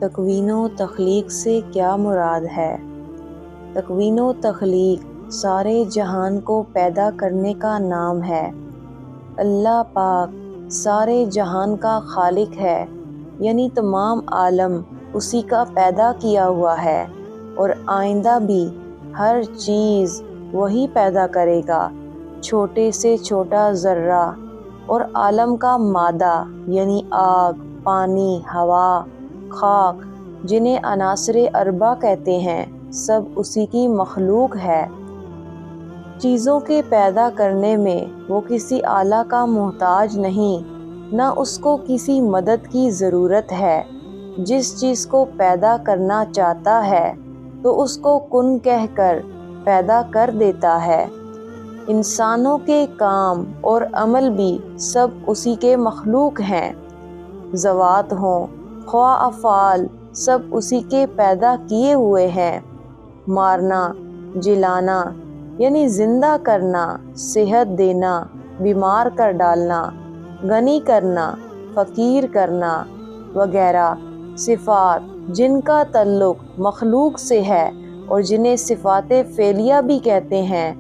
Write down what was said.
تکوین و تخلیق سے کیا مراد ہے؟ تکوین و تخلیق سارے جہان کو پیدا کرنے کا نام ہے۔ اللہ پاک سارے جہان کا خالق ہے، یعنی تمام عالم اسی کا پیدا کیا ہوا ہے، اور آئندہ بھی ہر چیز وہی پیدا کرے گا، چھوٹے سے چھوٹا ذرہ اور عالم کا مادہ یعنی آگ، پانی، ہوا، خاک، جنہیں عناصر اربعہ کہتے ہیں، سب اسی کی مخلوق ہے۔ چیزوں کے پیدا کرنے میں وہ کسی آلہ کا محتاج نہیں، نہ اس کو کسی مدد کی ضرورت ہے۔ جس چیز کو پیدا کرنا چاہتا ہے تو اس کو کن کہہ کر پیدا کر دیتا ہے۔ انسانوں کے کام اور عمل بھی سب اسی کے مخلوق ہیں، ذوات ہوں خواہ افعال، سب اسی کے پیدا کیے ہوئے ہیں۔ مارنا، جلانا یعنی زندہ کرنا، صحت دینا، بیمار کر ڈالنا، غنی کرنا، فقیر کرنا وغیرہ صفات جن کا تعلق مخلوق سے ہے اور جنہیں صفات فعلیہ بھی کہتے ہیں،